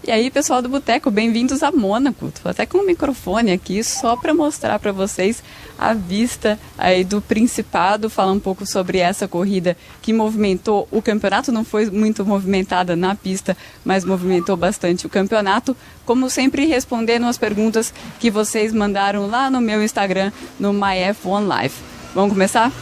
E aí, pessoal do Boteco, bem-vindos a Mônaco. Estou até com o microfone aqui só para mostrar para vocês a vista aí do Principado, falar um pouco sobre essa corrida que movimentou o campeonato. Não foi muito movimentada na pista, mas movimentou bastante o campeonato. Como sempre, respondendo as perguntas que vocês mandaram lá no meu Instagram, no MyF1Live. Vamos começar?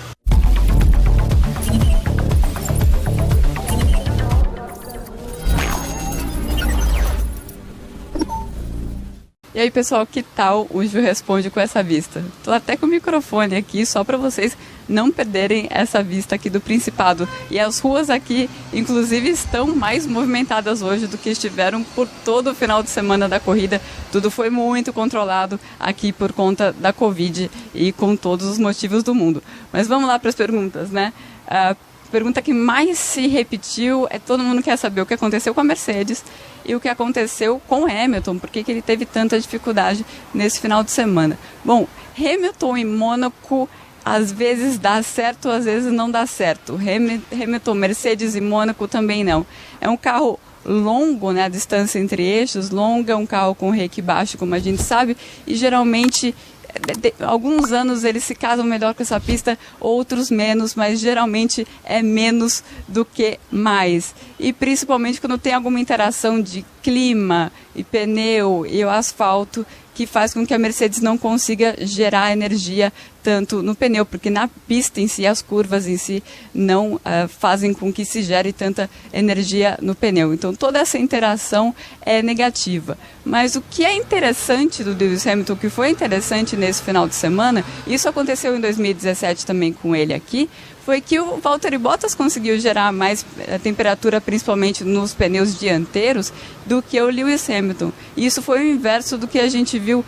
E aí, pessoal, que tal o Ju Responde com essa vista? Tô até com o microfone aqui só para vocês não perderem essa vista aqui do Principado. E as ruas aqui, inclusive, estão mais movimentadas hoje do que estiveram por todo o final de semana da corrida. Tudo foi muito controlado aqui por conta da Covid e com todos os motivos do mundo. Mas vamos lá para as perguntas, né? A pergunta que mais se repetiu é: todo mundo quer saber o que aconteceu com a Mercedes e o que aconteceu com Hamilton, por que ele teve tanta dificuldade nesse final de semana. Bom, Hamilton em Mônaco às vezes dá certo, às vezes não dá certo. Hamilton, Mercedes e Mônaco também não. É um carro longo, né, a distância entre eixos, longa, um carro com reiki baixo, como a gente sabe, e geralmente alguns anos eles se casam melhor com essa pista, outros menos, mas geralmente é menos do que mais. E principalmente quando tem alguma interação de clima e pneu e o asfalto, que faz com que a Mercedes não consiga gerar energia tanto no pneu, porque na pista em si, as curvas em si não fazem com que se gere tanta energia no pneu. Então toda essa interação é negativa. Mas o que é interessante do Lewis Hamilton, que foi interessante nesse final de semana, isso aconteceu em 2017 também com ele aqui, foi que o Valtteri Bottas conseguiu gerar mais temperatura, principalmente nos pneus dianteiros, do que o Lewis Hamilton. E isso foi o inverso do que a gente viu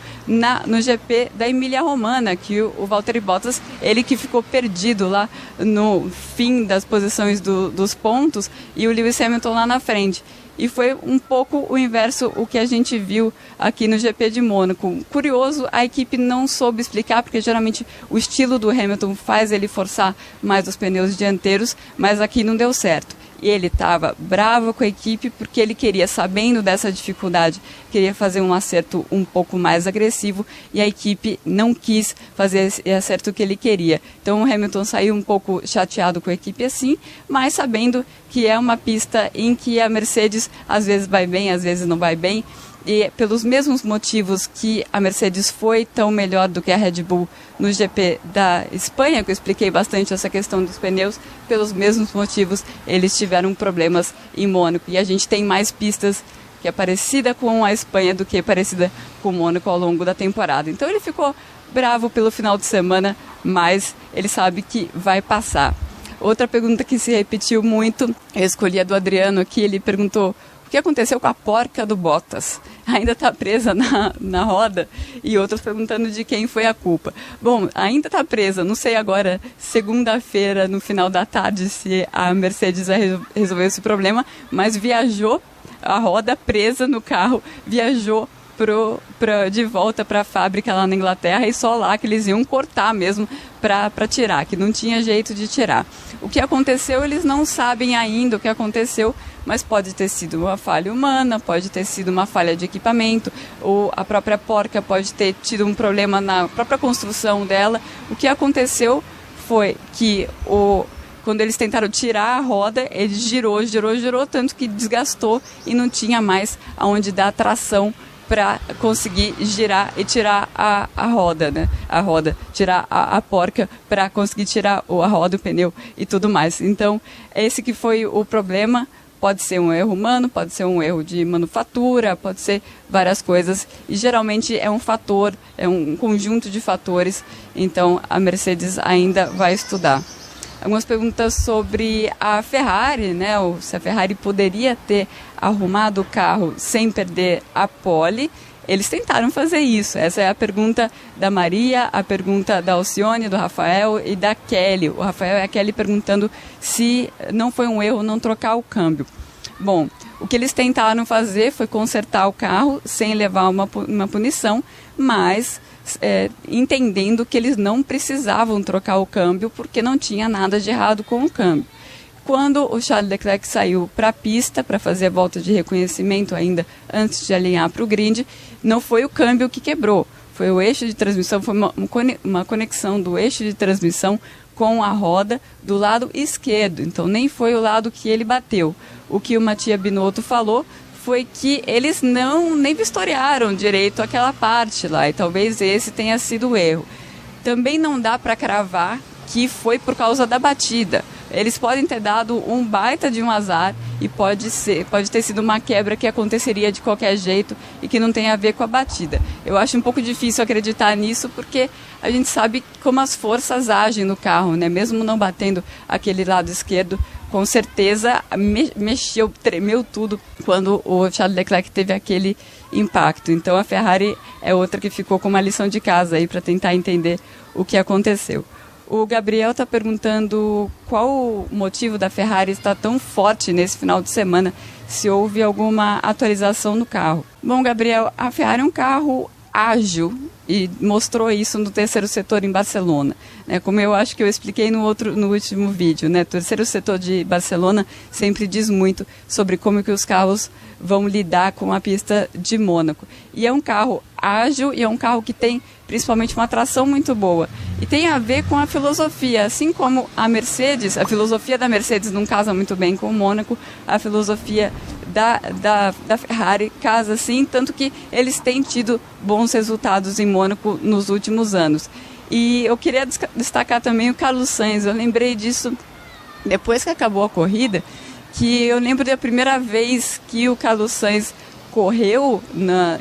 no GP da Emília-Romagna, que o Valtteri Bottas, ele que ficou perdido lá no fim das posições dos pontos, e o Lewis Hamilton lá na frente. E foi um pouco o inverso o que a gente viu aqui no GP de Mônaco. Curioso, a equipe não soube explicar, porque geralmente o estilo do Hamilton faz ele forçar mais os pneus dianteiros, mas aqui não deu certo. E ele estava bravo com a equipe porque ele queria, sabendo dessa dificuldade, queria fazer um acerto um pouco mais agressivo, e a equipe não quis fazer esse acerto que ele queria. Então o Hamilton saiu um pouco chateado com a equipe assim, mas sabendo que é uma pista em que a Mercedes às vezes vai bem, às vezes não vai bem. E pelos mesmos motivos que a Mercedes foi tão melhor do que a Red Bull no GP da Espanha, que eu expliquei bastante essa questão dos pneus, pelos mesmos motivos eles tiveram problemas em Mônaco. E a gente tem mais pistas que é parecida com a Espanha do que parecida com Mônaco ao longo da temporada. Então ele ficou bravo pelo final de semana, mas ele sabe que vai passar. Outra pergunta que se repetiu muito, eu escolhi a do Adriano aqui, ele perguntou: o que aconteceu com a porca do Bottas? Ainda está presa na roda? E outros perguntando de quem foi a culpa. Bom, ainda está presa, não sei agora, segunda-feira, no final da tarde, se a Mercedes vai resolver esse problema, mas viajou, a roda presa no carro, viajou de volta para a fábrica lá na Inglaterra, e só lá que eles iam cortar mesmo para tirar, que não tinha jeito de tirar. O que aconteceu, eles não sabem ainda o que aconteceu, mas pode ter sido uma falha humana, pode ter sido uma falha de equipamento, ou a própria porca pode ter tido um problema na própria construção dela. O que aconteceu foi que quando eles tentaram tirar a roda, ele girou, tanto que desgastou e não tinha mais aonde dar tração para conseguir girar e tirar a roda, né? Tirar a porca para conseguir tirar a roda, o pneu e tudo mais. Então, esse que foi o problema. Pode ser um erro humano, pode ser um erro de manufatura, pode ser várias coisas. E geralmente é um fator, é um conjunto de fatores. Então, a Mercedes ainda vai estudar. Algumas perguntas sobre a Ferrari, né? Se a Ferrari poderia ter arrumado o carro sem perder a pole. Eles tentaram fazer isso. Essa é a pergunta da Maria, a pergunta da Alcione, do Rafael e da Kelly. O Rafael e a Kelly perguntando se não foi um erro não trocar o câmbio. Bom, o que eles tentaram fazer foi consertar o carro sem levar uma punição, mas entendendo que eles não precisavam trocar o câmbio porque não tinha nada de errado com o câmbio. quando o Charles Leclerc saiu para a pista para fazer a volta de reconhecimento ainda antes de alinhar para o grid, não foi o câmbio que quebrou, foi o eixo de transmissão, foi uma conexão do eixo de transmissão com a roda do lado esquerdo, então nem foi o lado que ele bateu. O que o Mattia Binotto falou foi que eles nem vistoriaram direito aquela parte lá, e talvez esse tenha sido o erro. Também não dá para cravar que foi por causa da batida. Eles podem ter dado um baita de um azar e pode ter sido uma quebra que aconteceria de qualquer jeito e que não tem a ver com a batida. Eu acho um pouco difícil acreditar nisso porque a gente sabe como as forças agem no carro, né? Mesmo não batendo aquele lado esquerdo, com certeza tremeu tudo quando o Charles Leclerc teve aquele impacto. Então a Ferrari é outra que ficou com uma lição de casa aí para tentar entender o que aconteceu. O Gabriel está perguntando qual o motivo da Ferrari estar tão forte nesse final de semana, se houve alguma atualização no carro. Bom, Gabriel, a Ferrari é um carro ágil e mostrou isso no terceiro setor em Barcelona, né? Como eu acho que eu expliquei no último vídeo, né? O terceiro setor de Barcelona sempre diz muito sobre como que os carros vão lidar com a pista de Mônaco. E é um carro ágil e é um carro que tem principalmente uma tração muito boa. E tem a ver com a filosofia, assim como a Mercedes, a filosofia da Mercedes não casa muito bem com o Mônaco, a filosofia da Ferrari casa sim, tanto que eles têm tido bons resultados em Mônaco nos últimos anos. E eu queria destacar também o Carlos Sainz, eu lembrei disso depois que acabou a corrida, que eu lembro da primeira vez que o Carlos Sainz correu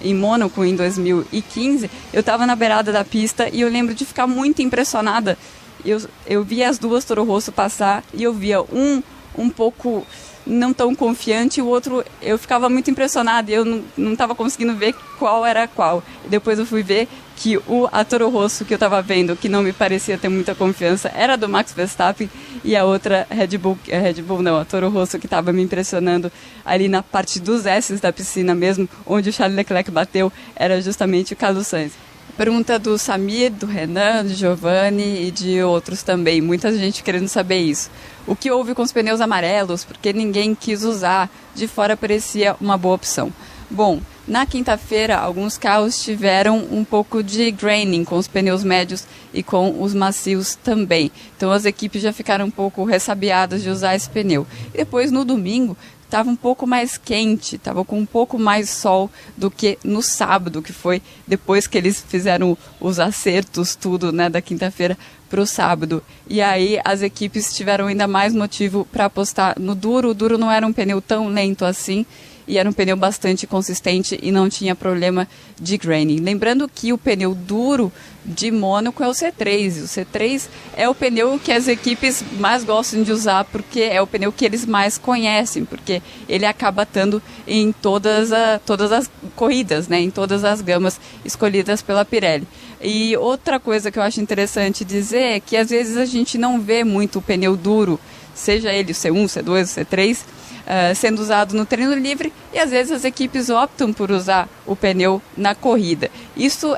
em Mônaco em 2015, eu estava na beirada da pista e eu lembro de ficar muito impressionada. Eu via as duas Toro Rosso passar e eu via um pouco não tão confiante, e o outro eu ficava muito impressionada e eu não estava conseguindo ver qual era qual. E depois eu fui ver que a Toro Rosso que eu estava vendo, que não me parecia ter muita confiança, era do Max Verstappen, e a outra a Toro Rosso que estava me impressionando ali na parte dos S's da piscina mesmo, onde o Charles Leclerc bateu, era justamente o Carlos Sainz. Pergunta do Samir, do Renan, do Giovanni e de outros também. Muita gente querendo saber isso. O que houve com os pneus amarelos? Porque ninguém quis usar. De fora parecia uma boa opção. Bom, na quinta-feira, alguns carros tiveram um pouco de graining com os pneus médios e com os macios também. Então as equipes já ficaram um pouco ressabiadas de usar esse pneu. E depois, no domingo, estava um pouco mais quente, estava com um pouco mais sol do que no sábado, que foi depois que eles fizeram os acertos, tudo, né, da quinta-feira para o sábado. E aí as equipes tiveram ainda mais motivo para apostar no duro. O duro não era um pneu tão lento assim, e era um pneu bastante consistente e não tinha problema de graining. Lembrando que o pneu duro de Mônaco é o C3. O C3 é o pneu que as equipes mais gostam de usar, porque é o pneu que eles mais conhecem, porque ele acaba estando em todas as corridas, né, em todas as gamas escolhidas pela Pirelli. E outra coisa que eu acho interessante dizer é que às vezes a gente não vê muito o pneu duro, seja ele o C1, C2, o C3, sendo usado no treino livre, e às vezes as equipes optam por usar o pneu na corrida. Isso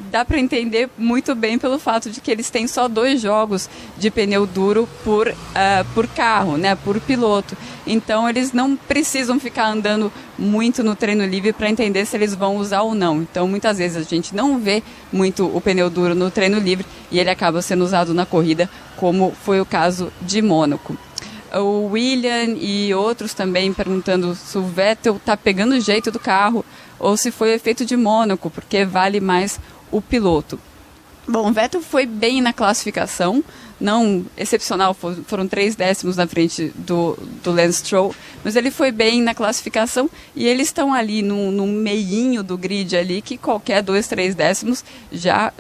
dá para entender muito bem pelo fato de que eles têm só 2 jogos de pneu duro por carro, né, por piloto. Então eles não precisam ficar andando muito no treino livre para entender se eles vão usar ou não. Então muitas vezes a gente não vê muito o pneu duro no treino livre e ele acaba sendo usado na corrida, como foi o caso de Mônaco. O William e outros também perguntando se o Vettel está pegando o jeito do carro ou se foi efeito de Mônaco, porque vale mais o piloto. Bom, o Vettel foi bem na classificação, não excepcional, foram 3 décimos na frente do Lance Stroll, mas ele foi bem na classificação e eles estão ali no meinho do grid ali, que qualquer 2, 3 décimos já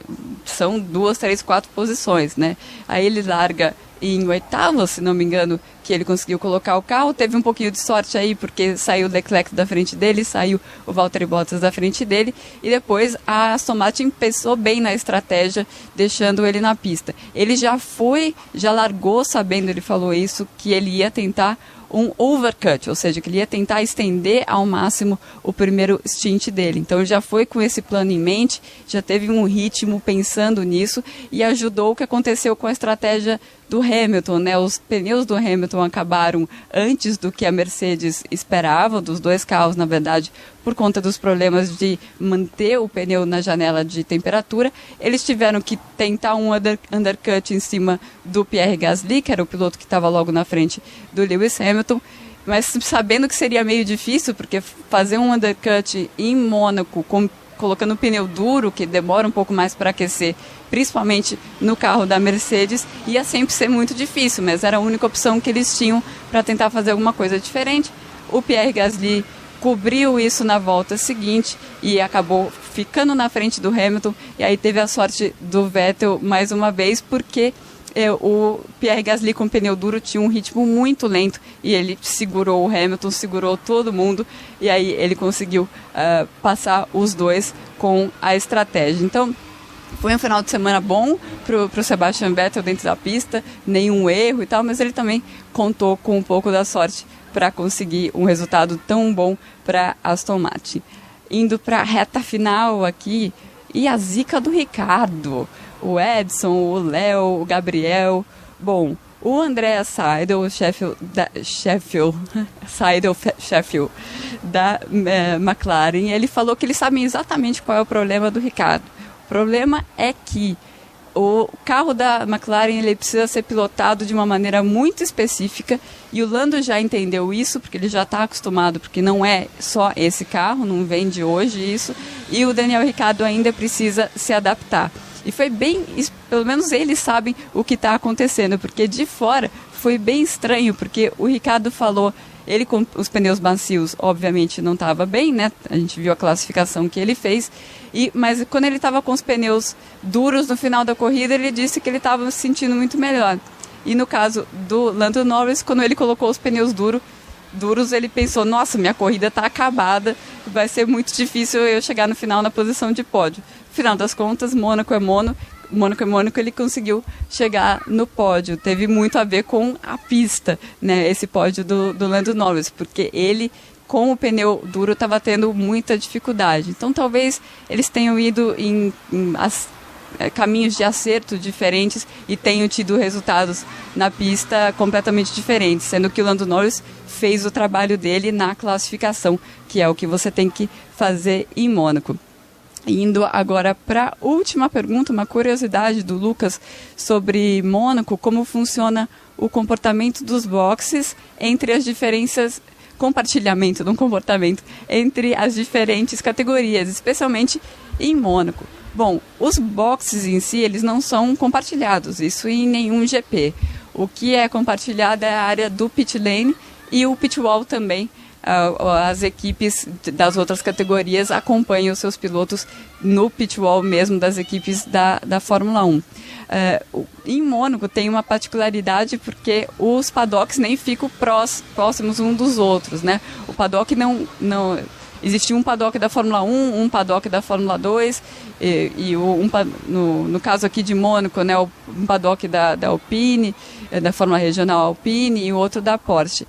são 2, 3, 4 posições, né? Aí ele larga em 8º, se não me engano, que ele conseguiu colocar o carro, teve um pouquinho de sorte aí, porque saiu o Leclerc da frente dele, saiu o Valtteri Bottas da frente dele, e depois a Aston Martin pensou bem na estratégia, deixando ele na pista. Ele já largou sabendo, ele falou isso, que ele ia tentar um overcut, ou seja, que ele ia tentar estender ao máximo o primeiro stint dele. Então ele já foi com esse plano em mente, já teve um ritmo pensando nisso e ajudou o que aconteceu com a estratégia do Hamilton, né? Os pneus do Hamilton acabaram antes do que a Mercedes esperava, dos dois carros, na verdade, por conta dos problemas de manter o pneu na janela de temperatura. Eles tiveram que tentar um undercut em cima do Pierre Gasly, que era o piloto que estava logo na frente do Lewis Hamilton, mas sabendo que seria meio difícil, porque fazer um undercut em Mônaco, colocando o pneu duro, que demora um pouco mais para aquecer, principalmente no carro da Mercedes, ia sempre ser muito difícil, mas era a única opção que eles tinham para tentar fazer alguma coisa diferente. O Pierre Gasly cobriu isso na volta seguinte e acabou ficando na frente do Hamilton, e aí teve a sorte do Vettel mais uma vez, porque o Pierre Gasly com pneu duro tinha um ritmo muito lento e ele segurou o Hamilton, segurou todo mundo, e aí ele conseguiu passar os dois com a estratégia. Então foi um final de semana bom para o Sebastian Vettel dentro da pista, nenhum erro e tal, mas ele também contou com um pouco da sorte para conseguir um resultado tão bom para Aston Martin. Indo para a reta final aqui, e a zica do Ricardo. O Edson, o Léo, o Gabriel. Bom, o Andrea Seidel, Sheffield da McLaren, ele falou que eles sabem exatamente qual é o problema do Ricardo. O problema é que o carro da McLaren ele precisa ser pilotado de uma maneira muito específica, e o Lando já entendeu isso, porque ele já está acostumado, porque não é só esse carro, não vem de hoje isso, e o Daniel Ricciardo ainda precisa se adaptar. E foi bem, pelo menos eles sabem o que está acontecendo, porque de fora foi bem estranho, porque o Ricciardo falou, ele com os pneus macios, obviamente não estava bem, né? A gente viu a classificação que ele fez, mas quando ele estava com os pneus duros no final da corrida, ele disse que ele estava se sentindo muito melhor. E no caso do Lando Norris, quando ele colocou os pneus duros, ele pensou, nossa, minha corrida está acabada, vai ser muito difícil eu chegar no final na posição de pódio. Final das contas, Mônaco é Mônaco, ele conseguiu chegar no pódio. Teve muito a ver com a pista, né, esse pódio do Lando Norris, porque ele, com o pneu duro, estava tendo muita dificuldade. Então, talvez eles tenham ido em caminhos de acerto diferentes e tenham tido resultados na pista completamente diferentes, sendo que o Lando Norris fez o trabalho dele na classificação, que é o que você tem que fazer em Mônaco. Indo agora para a última pergunta, uma curiosidade do Lucas sobre Mônaco, como funciona o comportamento dos boxes entre as diferenças, compartilhamento de um comportamento entre as diferentes categorias, especialmente em Mônaco. Bom, os boxes em si, eles não são compartilhados, isso em nenhum GP. O que é compartilhado é a área do pit lane e o pit wall também. As equipes das outras categorias acompanham os seus pilotos no pit wall mesmo das equipes da Fórmula 1. Em Mônaco tem uma particularidade porque os paddocks nem ficam próximos uns dos outros, né? O paddock não existia um paddock da Fórmula 1, um paddock da Fórmula 2 no caso aqui de Mônaco, né, um paddock da Alpine, da Fórmula Regional Alpine, e o outro da Porsche.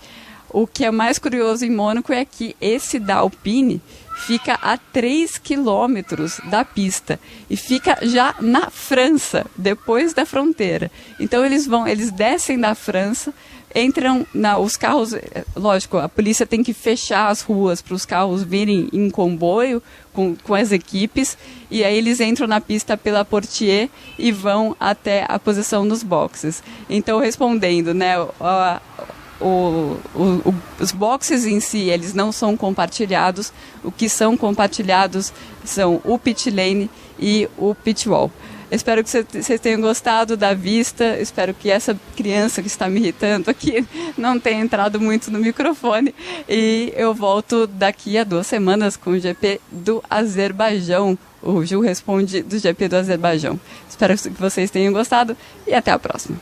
O que é mais curioso em Mônaco é que esse da Alpine fica a 3 quilômetros da pista e fica já na França, depois da fronteira. Então eles descem da França, entram os carros, lógico, a polícia tem que fechar as ruas para os carros virem em comboio com as equipes, e aí eles entram na pista pela Portier e vão até a posição dos boxes. Então, respondendo, né, os boxes em si, eles não são compartilhados. O que são compartilhados são o pit lane e o pit wall. Espero que vocês tenham gostado da vista. Espero que essa criança que está me irritando aqui não tenha entrado muito no microfone. E eu volto daqui a 2 semanas com o GP do Azerbaijão. O Ju responde do GP do Azerbaijão. Espero que vocês tenham gostado e até a próxima.